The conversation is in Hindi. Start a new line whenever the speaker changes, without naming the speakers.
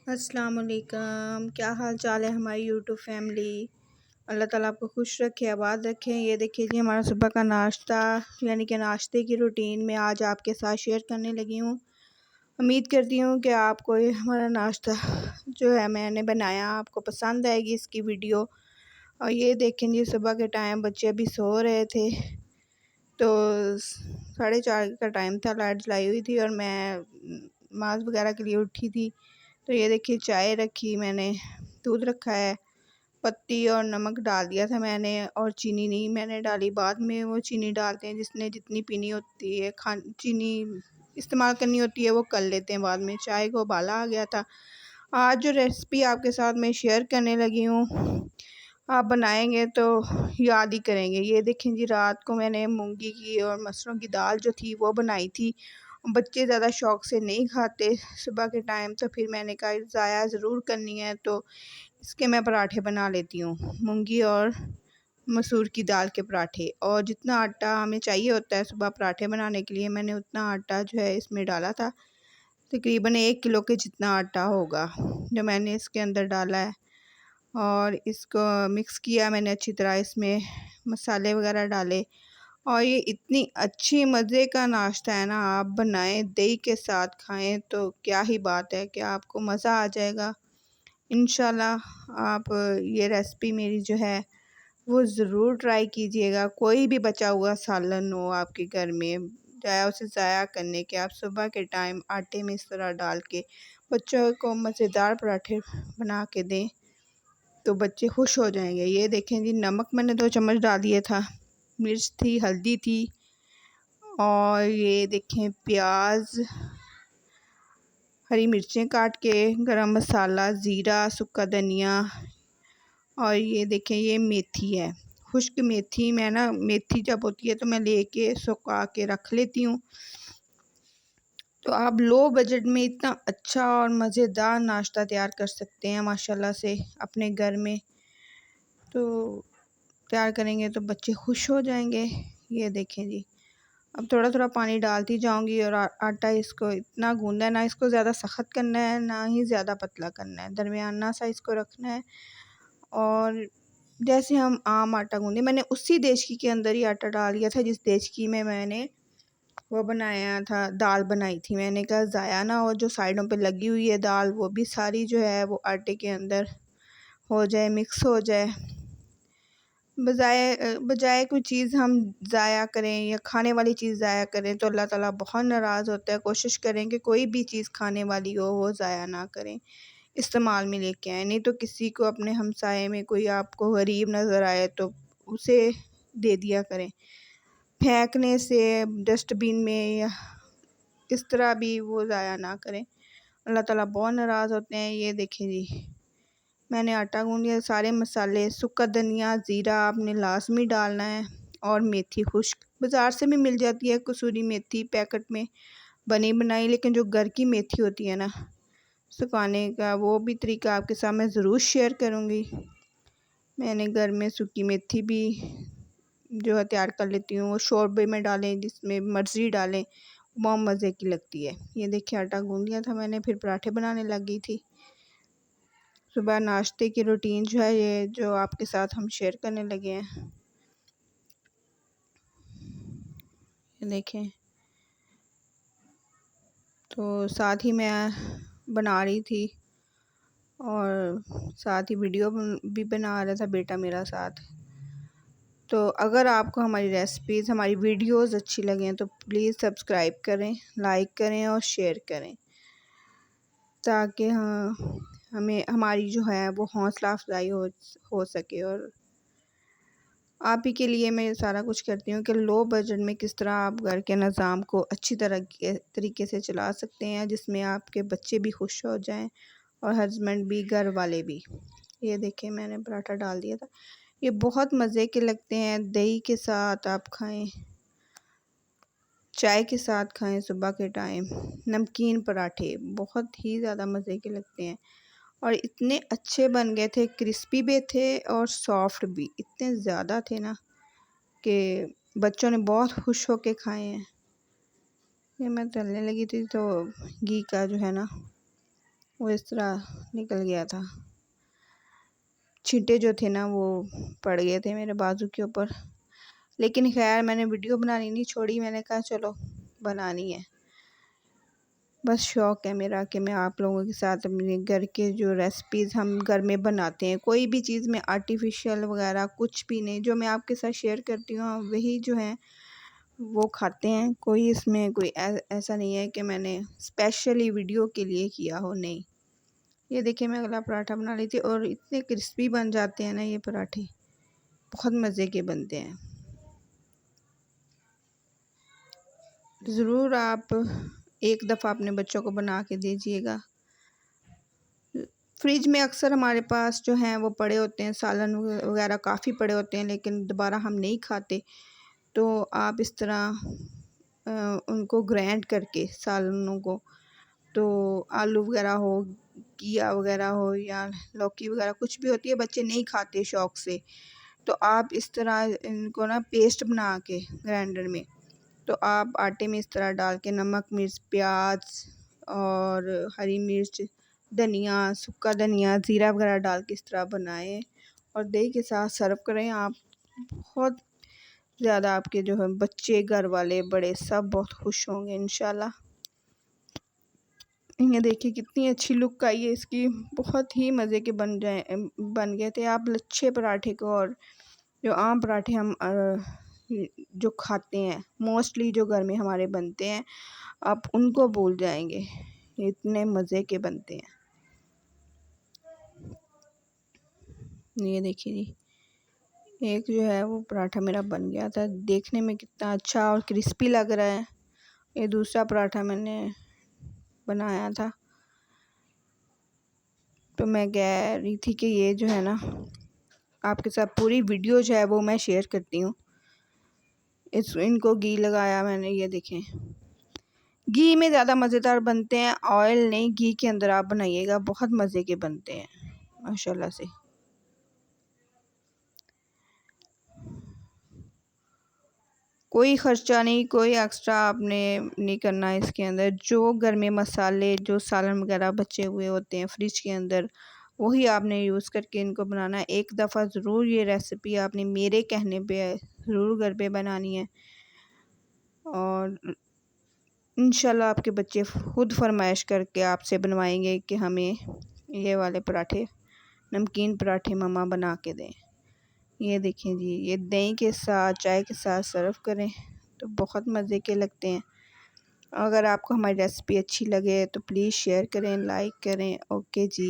अस्सलाम वालेकुम। क्या हाल चाल है हमारी यूट्यूब फैमिली। अल्लाह ताला आपको खुश रखे, आबाद रखें। ये देखिए जी हमारा सुबह का नाश्ता यानी कि नाश्ते की रूटीन में आज आपके साथ शेयर करने लगी हूँ। उम्मीद करती हूँ कि आपको ये हमारा नाश्ता जो है मैंने बनाया आपको पसंद आएगी इसकी वीडियो। और ये देखें जी सुबह के टाइम बच्चे अभी सो रहे थे, तो 4:30 का टाइम था, लाइट जलाई हुई थी और मैं नमाज़ वगैरह के लिए उठी थी। तो ये देखिए चाय रखी मैंने, दूध रखा है, पत्ती और नमक डाल दिया था मैंने, और चीनी नहीं मैंने डाली, बाद में वो चीनी डालते हैं जिसने जितनी पीनी होती है चीनी इस्तेमाल करनी होती है वो कर लेते हैं बाद में। चाय को उबाला आ गया था। आज जो रेसिपी आपके साथ मैं शेयर करने लगी हूँ आप बनाएंगे तो याद ही करेंगे। ये देखें जी रात को मैंने मूंगी की और मसरों की दाल जो थी वो बनाई थी। बच्चे ज़्यादा शौक से नहीं खाते सुबह के टाइम, तो फिर मैंने कहा ज़ाया ज़रूर करनी है तो इसके मैं पराठे बना लेती हूँ, मूंगी और मसूर की दाल के पराठे। और जितना आटा हमें चाहिए होता है सुबह पराठे बनाने के लिए मैंने उतना आटा जो है इसमें डाला था। तकरीबन 1 किलो के जितना आटा होगा जो मैंने इसके अंदर डाला है, और इसको मिक्स किया मैंने अच्छी तरह। इसमें मसाले वगैरह डाले और ये इतनी अच्छी मज़े का नाश्ता है ना, आप बनाएं दही के साथ खाएं तो क्या ही बात है कि आपको मज़ा आ जाएगा। इंशाल्लाह आप ये रेसिपी मेरी जो है वो ज़रूर ट्राई कीजिएगा। कोई भी बचा हुआ सालन हो आपके घर में, चाहे उसे ज़ाया करने के आप सुबह के टाइम आटे में इस तरह डाल के बच्चों को मज़ेदार पराठे बना के दें तो बच्चे खुश हो जाएंगे। ये देखें जी नमक मैंने 2 चम्मच डाल दिया था, मिर्च थी, हल्दी थी, और ये देखें प्याज, हरी मिर्चें काट के, गरम मसाला, ज़ीरा, सूखा धनिया, और ये देखें ये मेथी है, खुश्क मेथी। मैं ना मेथी जब होती है तो मैं लेके सुखा के रख लेती हूँ। तो आप लो बजट में इतना अच्छा और मज़ेदार नाश्ता तैयार कर सकते हैं माशाल्लाह से अपने घर में। तो तैयार करेंगे तो बच्चे खुश हो जाएंगे। ये देखें जी अब थोड़ा थोड़ा पानी डालती जाऊंगी, और आटा इसको इतना गूंदा है ना, इसको ज़्यादा सख्त करना है ना ही ज़्यादा पतला करना है, दरमियाना सा इसको रखना है। और जैसे हम आम आटा गूंदे, मैंने उसी देचकी के अंदर ही आटा डाल दिया था जिस देचकी में मैंने वो बनाया था, दाल बनाई थी। मैंने कहा ज़ाया ना हो, जो साइडों पे लगी हुई है दाल वो भी सारी जो है वो आटे के अंदर हो जाए, मिक्स हो जाए। बजाय कोई चीज़ हम ज़ाया करें या खाने वाली चीज़ ज़ाया करें तो अल्लाह ताला बहुत नाराज़ होता है। कोशिश करें कि कोई भी चीज़ खाने वाली हो वो ज़ाया ना करें, इस्तेमाल में लेके आएँ। नहीं तो किसी को अपने हमसाये में कोई आपको गरीब नज़र आए तो उसे दे दिया करें, फेंकने से डस्टबिन में या इस तरह भी वो ज़ाया ना करें, अल्लाह ताला बहुत नाराज़ होते हैं। ये देखें जी मैंने आटा गूंद लिया, सारे मसाले, सूखा धनिया, ज़ीरा आपने लाजमी डालना है, और मेथी खुश्क बाज़ार से भी मिल जाती है, कसूरी मेथी पैकेट में बनी बनाई, लेकिन जो घर की मेथी होती है ना सुखाने का वो भी तरीका आपके साथ मैं ज़रूर शेयर करूँगी। मैंने घर में सूखी मेथी भी जो है तैयार कर लेती हूँ, वो शोरबे में डालें जिसमें मर्ज़ी डालें, बहुत मज़े की लगती है। ये देखिए आटा गूंद लिया था मैंने, फिर पराठे बनाने लग गई थी। सुबह नाश्ते की रूटीन जो है ये जो आपके साथ हम शेयर करने लगे हैं। ये देखें तो साथ ही मैं बना रही थी और साथ ही वीडियो भी बना रहा था बेटा मेरा साथ। तो अगर आपको हमारी रेसिपीज़, हमारी वीडियोस अच्छी लगें तो प्लीज़ सब्सक्राइब करें, लाइक करें और शेयर करें, ताकि हाँ हमें हमारी जो है वो हौसला अफजाई हो सके। और आप ही के लिए मैं सारा कुछ करती हूँ कि लो बजट में किस तरह आप घर के निज़ाम को अच्छी तरह के तरीके से चला सकते हैं जिसमें आपके बच्चे भी खुश हो जाएं और हस्बैंड भी, घर वाले भी। ये देखें मैंने पराठा डाल दिया था, ये बहुत मज़े के लगते हैं। दही के साथ आप खाएं, चाय के साथ खाएं, सुबह के टाइम नमकीन पराठे बहुत ही ज़्यादा मज़े के लगते हैं। और इतने अच्छे बन गए थे, क्रिस्पी भी थे और सॉफ्ट भी इतने ज़्यादा थे ना कि बच्चों ने बहुत खुश होके खाए हैं। ये मैं तलने लगी थी तो घी का जो है ना वो इस तरह निकल गया था। छींटे जो थे ना वो पड़ गए थे मेरे बाजू के ऊपर, लेकिन खैर मैंने वीडियो बनानी नहीं छोड़ी। मैंने कहा चलो बनानी है। बस शौक़ है मेरा कि मैं आप लोगों के साथ अपने घर के जो रेसिपीज़ हम घर में बनाते हैं, कोई भी चीज़ में आर्टिफिशियल वगैरह कुछ भी नहीं, जो मैं आपके साथ शेयर करती हूँ वही जो है वो खाते हैं। कोई इसमें कोई ऐसा नहीं है कि मैंने स्पेशली वीडियो के लिए किया हो, नहीं। ये देखिए मैं अगला पराठा बना ली थी और इतने क्रिस्पी बन जाते हैं ना ये पराठे, बहुत मज़े के बनते हैं। ज़रूर आप एक दफ़ा अपने बच्चों को बना के दीजिएगा। फ्रिज में अक्सर हमारे पास जो हैं वो पड़े होते हैं, सालन वगैरह काफ़ी पड़े होते हैं, लेकिन दोबारा हम नहीं खाते। तो आप इस तरह उनको ग्राइंड करके सालनों को, तो आलू वगैरह हो, घिया वगैरह हो या लौकी वगैरह कुछ भी होती है, बच्चे नहीं खाते शौक़ से, तो आप इस तरह इनको ना पेस्ट बना के ग्राइंडर में, तो आप आटे में इस तरह डाल के नमक, मिर्च, प्याज और हरी मिर्च, धनिया, सूखा धनिया, ज़ीरा वगैरह डाल के इस तरह बनाएं और दही के साथ सर्व करें। आप बहुत ज़्यादा, आपके जो है बच्चे, घर वाले, बड़े सब बहुत खुश होंगे इंशाल्लाह। ये देखिए कितनी अच्छी लुक आई है इसकी, बहुत ही मज़े के बन गए थे। आप लच्छे पराठे को और जो आम पराठे हम जो खाते हैं मोस्टली, जो घर में हमारे बनते हैं, आप उनको भूल जाएंगे, इतने मज़े के बनते हैं। ये देखिए जी, एक जो है वो पराठा मेरा बन गया था, देखने में कितना अच्छा और क्रिस्पी लग रहा है। ये दूसरा पराठा मैंने बनाया था, तो मैं कह रही थी कि ये जो है ना आपके साथ पूरी वीडियो जो है वो मैं शेयर करती हूँ। इनको घी लगाया मैंने, ये देखें, घी में ज़्यादा मज़ेदार बनते हैं, ऑयल नहीं, घी के अंदर आप बनाइएगा, बहुत मज़े के बनते हैं माशाल्लाह से। कोई ख़र्चा नहीं, कोई एक्स्ट्रा आपने नहीं करना है इसके अंदर। जो घर में मसाले, जो सालन वगैरह बचे हुए होते हैं फ्रिज के अंदर, वही आपने यूज़ करके इनको बनाना है। एक दफ़ा ज़रूर ये रेसिपी आपने मेरे कहने पे ज़रूर घर पे बनानी है और इंशाल्लाह आपके बच्चे खुद फरमाइश करके आपसे बनवाएंगे कि हमें ये वाले पराठे, नमकीन पराठे मम्मा बना के दें। ये देखें जी, ये दही के साथ, चाय के साथ सर्व करें तो बहुत मज़े के लगते हैं। अगर आपको हमारी रेसिपी अच्छी लगे तो प्लीज़ शेयर करें, लाइक करें। ओके जी।